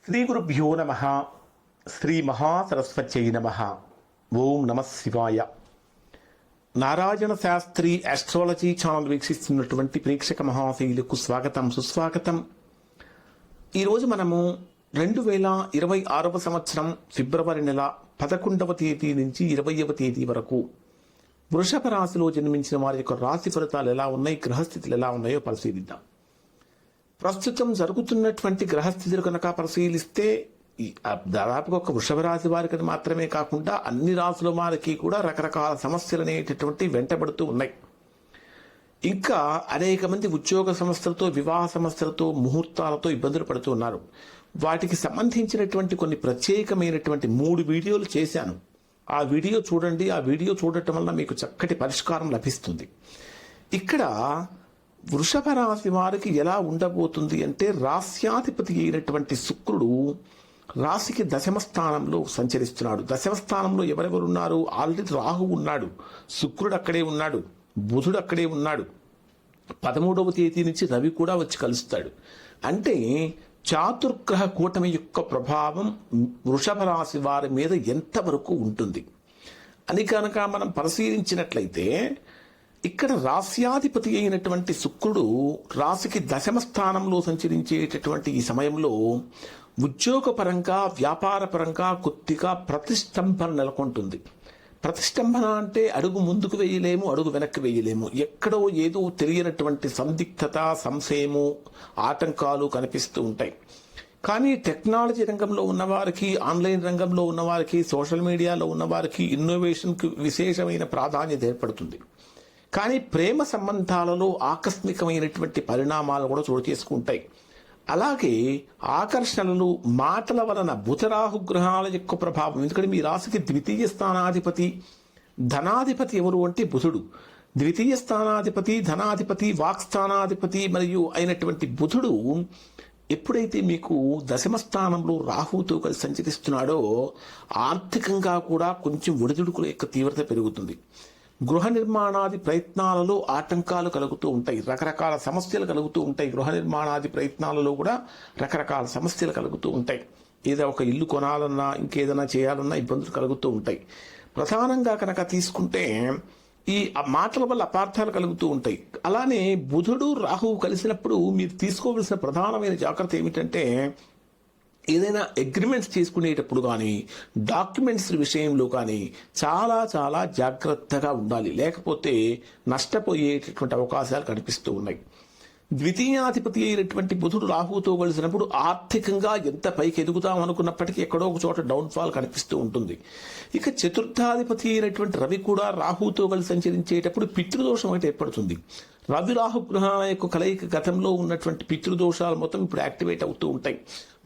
శ్రీ గురుభ్యో నమః. శ్రీ మహాసరస్వత్యై నమః. ఓం నమః శివాయ. నారాయణ శాస్త్రి ఆస్ట్రాలజీ ఛానల్ వీక్షిస్తున్నటువంటి ప్రేక్షక మహాశైలకు స్వాగతం, సుస్వాగతం. ఈరోజు మనము 2026 సంవత్సరం ఫిబ్రవరి నెల 11వ తేదీ నుంచి 20వ తేదీ వరకు వృషభ రాశిలో జన్మించిన వారి యొక్క రాశి ఫలితాలు ఎలా ఉన్నాయి, గ్రహస్థితులు ఎలా ఉన్నాయో పరిశీలిద్దాం. ప్రస్తుతం జరుగుతున్నటువంటి గ్రహస్థితులు కనుక పరిశీలిస్తే దాదాపుగా ఒక వృషభ రాశి వారికి మాత్రమే కాకుండా అన్ని రాశుల వారికి కూడా రకరకాల సమస్యలు అనేటటువంటి వెంటబడుతూ ఉన్నాయి. ఇంకా అనేక మంది ఉద్యోగ సమస్యలతో, వివాహ సమస్యలతో, ముహూర్తాలతో ఇబ్బందులు పడుతూ ఉన్నారు. వాటికి సంబంధించినటువంటి కొన్ని ప్రత్యేకమైనటువంటి 3 వీడియోలు చేశాను. ఆ వీడియో చూడండి. ఆ వీడియో చూడటం వల్ల మీకు చక్కటి పరిష్కారం లభిస్తుంది. ఇక్కడ వృషభ రాశి వారికి ఎలా ఉండబోతుంది అంటే, రాస్యాధిపతి అయినటువంటి శుక్రుడు రాశికి దశమ స్థానంలో సంచరిస్తున్నాడు. దశమ స్థానంలో ఎవరెవరున్నారు? ఆల్రెడీ రాహు ఉన్నాడు, శుక్రుడు అక్కడే ఉన్నాడు, బుధుడు అక్కడే ఉన్నాడు. 13వ తేదీ నుంచి రవి కూడా వచ్చి కలుస్తాడు. అంటే చాతుర్గ్రహ కూటమి యొక్క ప్రభావం వృషభ రాశి వారి మీద ఎంతవరకు ఉంటుంది అని కనుక మనం పరిశీలించినట్లయితే, ఇక్కడ రాస్యాధిపతి అయినటువంటి శుక్రుడు రాశికి దశమ స్థానంలో సంచరించేటటువంటి ఈ సమయంలో ఉద్యోగపరంగా, వ్యాపారపరంగా కొద్దిగా ప్రతిష్టంభన నెలకొంటుంది. ప్రతిష్టంభన అంటే అడుగు ముందుకు వేయలేము, అడుగు వెనక్కి వేయలేము. ఎక్కడో ఏదో తెలియనటువంటి సందిగ్ధత, సంశయము, ఆటంకాలు కనిపిస్తూ ఉంటాయి. కానీ టెక్నాలజీ రంగంలో ఉన్నవారికి, ఆన్లైన్ రంగంలో ఉన్నవారికి, సోషల్ మీడియాలో ఉన్నవారికి ఇన్నోవేషన్కి విశేషమైన ప్రాధాన్యత ఏర్పడుతుంది. కానీ ప్రేమ సంబంధాలలో ఆకస్మికమైనటువంటి పరిణామాలు కూడా చోటు చేసుకుంటాయి. అలాగే ఆకర్షణలు, మాటల వలన బుధరాహు గ్రహాల యొక్క ప్రభావం. ఎందుకంటే మీ రాశికి ద్వితీయ స్థానాధిపతి, ధనాధిపతి ఎవరు అంటే బుధుడు. ద్వితీయ స్థానాధిపతి, ధనాధిపతి, వాక్స్థానాధిపతి మరియు అయినటువంటి బుధుడు ఎప్పుడైతే మీకు దశమ స్థానంలో రాహుతో కలిసి సంచరిస్తున్నాడో, ఆర్థికంగా కూడా కొంచెం ఒడిదుడుకుల యొక్క తీవ్రత పెరుగుతుంది. గృహ నిర్మాణాది ప్రయత్నాలలో ఆటంకాలు కలుగుతూ ఉంటాయి, రకరకాల సమస్యలు కలుగుతూ ఉంటాయి. గృహ నిర్మాణాది ప్రయత్నాలలో కూడా రకరకాల సమస్యలు కలుగుతూ ఉంటాయి. ఏదో ఒక ఇల్లు కొనాలన్నా, ఇంకేదైనా చేయాలన్నా ఇబ్బందులు కలుగుతూ ఉంటాయి. ప్రధానంగా కనుక తీసుకుంటే ఈ మాటల వల్ల అపార్థాలు కలుగుతూ ఉంటాయి. అలానే బుధుడు రాహువు కలిసినప్పుడు మీరు తీసుకోవలసిన ప్రధానమైన జాగ్రత్త ఏమిటంటే, ఏదైనా అగ్రిమెంట్స్ చేసుకునేటప్పుడు కానీ, డాక్యుమెంట్స్ విషయంలో కానీ చాలా చాలా జాగ్రత్తగా ఉండాలి. లేకపోతే నష్టపోయేటటువంటి అవకాశాలు కనిపిస్తూ ఉన్నాయి. ద్వితీయాధిపతి అయినటువంటి బుధుడు రాహుతో కలిసినప్పుడు ఆర్థికంగా ఎంత పైకి ఎదుగుతాం అనుకున్నప్పటికీ ఎక్కడో ఒక చోట డౌన్ఫాల్ కనిపిస్తూ ఉంటుంది. ఇక చతుర్థాధిపతి అయినటువంటి రవి కూడా రాహుతో కలిసి సంచరించేటప్పుడు పితృదోషం అయితే ఏర్పడుతుంది. రవి రాహు గ్రహాల యొక్క కలయిక గతంలో ఉన్నటువంటి పితృదోషాలు మొత్తం ఇప్పుడు యాక్టివేట్ అవుతూ ఉంటాయి.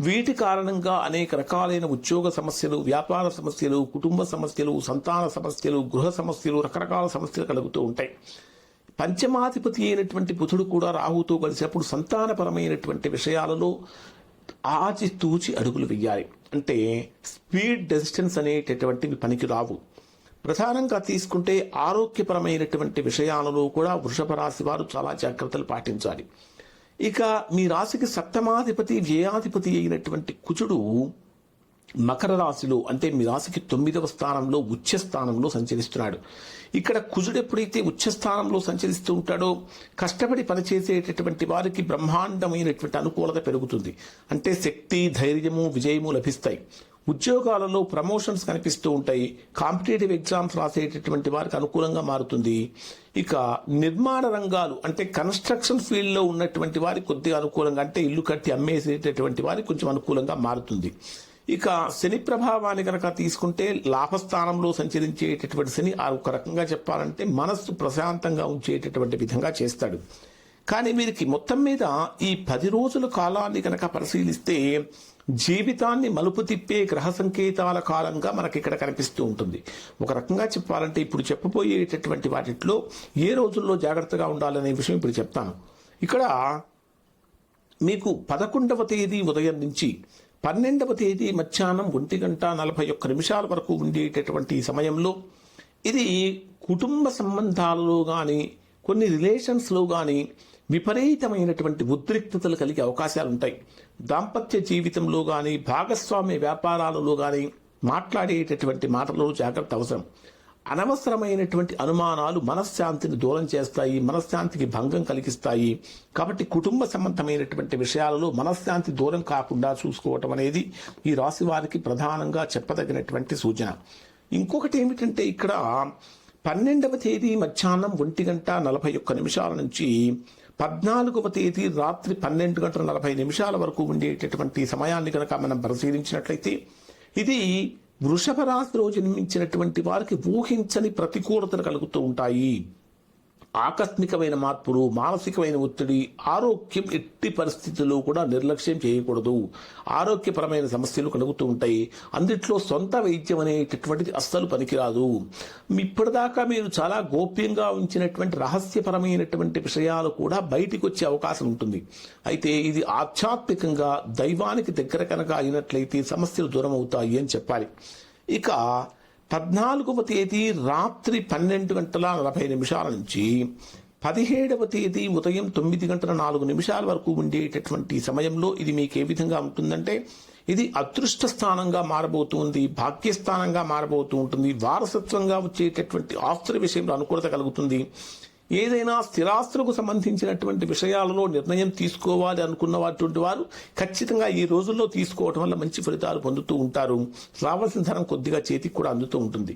వీటి కారణంగా అనేక రకాలైన ఉద్యోగ సమస్యలు, వ్యాపార సమస్యలు, కుటుంబ సమస్యలు, సంతాన సమస్యలు, గృహ సమస్యలు, రకరకాల సమస్యలు కలుగుతూ ఉంటాయి. పంచమాధిపతి అయినటువంటి బుధుడు కూడా రాహుతో కలిసినప్పుడు సంతానపరమైనటువంటి విషయాలలో ఆచితూచి అడుగులు వెయ్యాలి. అంటే స్పీడ్ డెసిషన్స్ అనేటటువంటివి పనికి రావు. ప్రధానంగా తీసుకుంటే ఆరోగ్యపరమైనటువంటి విషయాలలో కూడా వృషభ రాశి వారు చాలా జాగ్రత్తలు పాటించాలి. ఇక మీ రాశికి సప్తమాధిపతి, వ్యయాధిపతి అయినటువంటి కుజుడు మకర రాశిలో, అంటే మీ రాశికి 9వ స్థానంలో, ఉచ్చ స్థానంలో సంచరిస్తున్నాడు. ఇక్కడ కుజుడు ఎప్పుడైతే ఉచ్చ స్థానంలో సంచరిస్తూ ఉంటాడో, కష్టపడి పనిచేసేటటువంటి వారికి బ్రహ్మాండమైనటువంటి అనుకూలత పెరుగుతుంది. అంటే శక్తి, ధైర్యము, విజయము లభిస్తాయి. ఉద్యోగాలలో ప్రమోషన్స్ కనిపిస్తూ ఉంటాయి. కాంపిటేటివ్ ఎగ్జామ్స్ రాసేటటువంటి వారికి అనుకూలంగా మారుతుంది. ఇక నిర్మాణ రంగాలు, అంటే కన్స్ట్రక్షన్ ఫీల్డ్లో ఉన్నటువంటి వారికి కొద్దిగా అనుకూలంగా, అంటే ఇల్లు కట్టి అమ్మేసేటటువంటి వారికి కొంచెం అనుకూలంగా మారుతుంది. ఇక శని ప్రభావాన్ని కనుక తీసుకుంటే, లాభస్థానంలో సంచరించేటటువంటి శని ఒక రకంగా చెప్పాలంటే మనస్సు ప్రశాంతంగా ఉంచేటటువంటి విధంగా చేస్తాడు. కానీ వీరికి మొత్తం మీద ఈ 10 రోజుల కాలాన్ని కనుక పరిశీలిస్తే జీవితాన్ని మలుపు తిప్పే గ్రహ సంకేతాల కాలంగా మనకి ఇక్కడ కనిపిస్తూ ఉంటుంది. ఒక రకంగా చెప్పాలంటే ఇప్పుడు చెప్పబోయేటటువంటి వాటిలో ఏ రోజుల్లో జాగ్రత్తగా ఉండాలనే విషయం ఇప్పుడు చెప్తాను. ఇక్కడ మీకు 11వ తేదీ ఉదయం నుంచి 12వ తేదీ మధ్యాహ్నం 1:41 వరకు ఉండేటటువంటి సమయంలో ఇది కుటుంబ సంబంధాలలో కానీ, కొన్ని రిలేషన్స్లో కానీ విపరీతమైనటువంటి ఉద్రిక్తతలు కలిగే అవకాశాలు ఉంటాయి. దాంపత్య జీవితంలో కానీ భాగస్వామ్య వ్యాపారాలలో కానీ మాట్లాడేటటువంటి మాటలలో జాగ్రత్త అవసరం. అనవసరమైనటువంటి అనుమానాలు మనశ్శాంతిని దూరం చేస్తాయి, మనశ్శాంతికి భంగం కలిగిస్తాయి. కాబట్టి కుటుంబ సంబంధమైనటువంటి విషయాలలో మనశ్శాంతి దూరం కాకుండా చూసుకోవటం అనేది ఈ రాశి వారికి ప్రధానంగా చెప్పదగినటువంటి సూచన. ఇంకొకటి ఏమిటంటే ఇక్కడ 12వ తేదీ మధ్యాహ్నం 1:41 నుంచి 14వ తేదీ రాత్రి 12:40 వరకు ఉండేటటువంటి సమయాన్ని కనుక మనం పరిశీలించినట్లయితే ఇది వృషభ రాశిలో జన్మించినటువంటి వారికి ఊహించని ప్రతికూలతలు కలుగుతూ ఉంటాయి. ఆకస్మికమైన మార్పులు, మానసికమైన ఒత్తిడి, ఆరోగ్యం ఎట్టి పరిస్థితుల్లో కూడా నిర్లక్ష్యం చేయకూడదు. ఆరోగ్యపరమైన సమస్యలు కలుగుతూ ఉంటాయి. అందుట్లో సొంత వైద్యం అనేటటువంటిది అస్సలు పనికిరాదు. ఇప్పటిదాకా మీరు చాలా గోప్యంగా ఉంచినటువంటి రహస్యపరమైనటువంటి విషయాలు కూడా బయటికి వచ్చే అవకాశం ఉంటుంది. అయితే ఇది ఆధ్యాత్మికంగా దైవానికి దగ్గర కనుక అయినట్లయితే సమస్యలు దూరం అవుతాయి అని చెప్పాలి. ఇక 14వ తేదీ రాత్రి 12:40 నుంచి 17వ తేదీ ఉదయం 9:04 వరకు ఉండేటటువంటి సమయంలో ఇది మీకు ఏ విధంగా ఉంటుందంటే ఇది అదృష్ట స్థానంగా మారబోతుంది, భాగ్యస్థానంగా మారబోతూ ఉంటుంది. వారసత్వంగా వచ్చేటటువంటి ఆస్తుల విషయంలో అనుకూలత కలుగుతుంది. ఏదైనా స్థిరాస్తులకు సంబంధించినటువంటి విషయాలలో నిర్ణయం తీసుకోవాలి అనుకున్నటువంటి వారు ఖచ్చితంగా ఈ రోజుల్లో తీసుకోవటం వల్ల మంచి ఫలితాలు పొందుతూ ఉంటారు. రావాల్సిన ధనం కొద్దిగా చేతికి కూడా అందుతూ ఉంటుంది.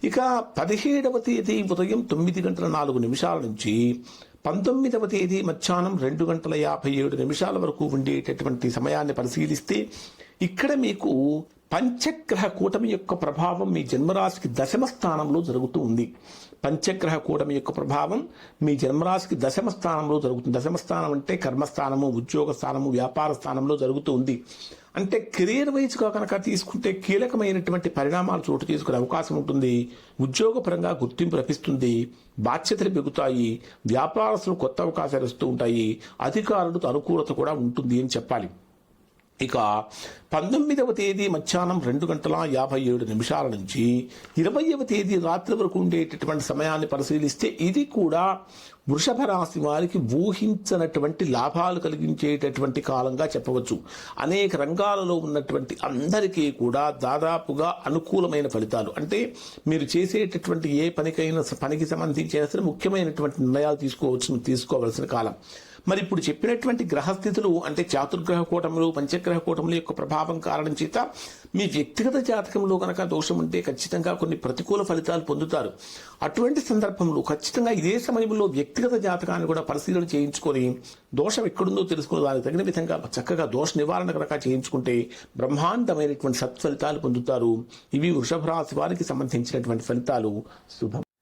ఇక 17వ తేదీ ఉదయం 9:04 నుంచి 19వ తేదీ మధ్యాహ్నం 2:57 వరకు ఉండేటటువంటి సమయాన్ని పరిశీలిస్తే ఇక్కడ మీకు పంచగ్రహ కూటమి యొక్క ప్రభావం మీ జన్మరాశికి 10వ స్థానంలో జరుగుతూ ఉంది. పంచగ్రహ కూటమి యొక్క ప్రభావం మీ జన్మరాశికి 10వ స్థానంలో జరుగుతుంది. 10వ స్థానం అంటే కర్మస్థానము, ఉద్యోగ స్థానము, వ్యాపార స్థానంలో జరుగుతూ ఉంది. అంటే కెరీర్ వైజ్గా కనుక తీసుకుంటే కీలకమైనటువంటి పరిణామాలు చోటు చేసుకునే అవకాశం ఉంటుంది. ఉద్యోగపరంగా గుర్తింపు లభిస్తుంది, బాధ్యతలు పెరుగుతాయి, వ్యాపారస్తులు కొత్త అవకాశాలు వస్తూ ఉంటాయి, అధికారులకు అనుకూలత కూడా ఉంటుంది అని చెప్పాలి. ఇక 19వ తేదీ మధ్యాహ్నం 2:57 నుంచి 20వ తేదీ రాత్రి వరకు ఉండేటటువంటి సమయాన్ని పరిశీలిస్తే ఇది కూడా వృషభ రాశి వారికి ఊహించనటువంటి లాభాలు కలిగించేటటువంటి కాలంగా చెప్పవచ్చు. అనేక రంగాలలో ఉన్నటువంటి అందరికీ కూడా దాదాపుగా అనుకూలమైన ఫలితాలు, అంటే మీరు చేసేటటువంటి ఏ పనికి సంబంధించిన సరే ముఖ్యమైనటువంటి నిర్ణయాలు తీసుకోవలసిన కాలం. మరి ఇప్పుడు చెప్పినటువంటి గ్రహస్థితులు అంటే చాతుర్గ్రహ కూటములు, పంచగ్రహ కూటముల యొక్క ప్రభావం కారణం చేత మీ వ్యక్తిగత జాతకంలో కనుక దోషం ఉంటే ఖచ్చితంగా కొన్ని ప్రతికూల ఫలితాలు పొందుతారు. అటువంటి సందర్భంలో ఖచ్చితంగా ఇదే సమయంలో వ్యక్తిగత జాతకాన్ని కూడా పరిశీలన చేయించుకొని దోషం ఎక్కడుందో తెలుసుకుని దానికి తగిన విధంగా చక్కగా దోష నివారణ కనుక చేయించుకుంటే బ్రహ్మాండమైనటువంటి సత్ఫలితాలు పొందుతారు. ఇవి వృషభ రాశి వారికి సంబంధించినటువంటి ఫలితాలు. శుభం.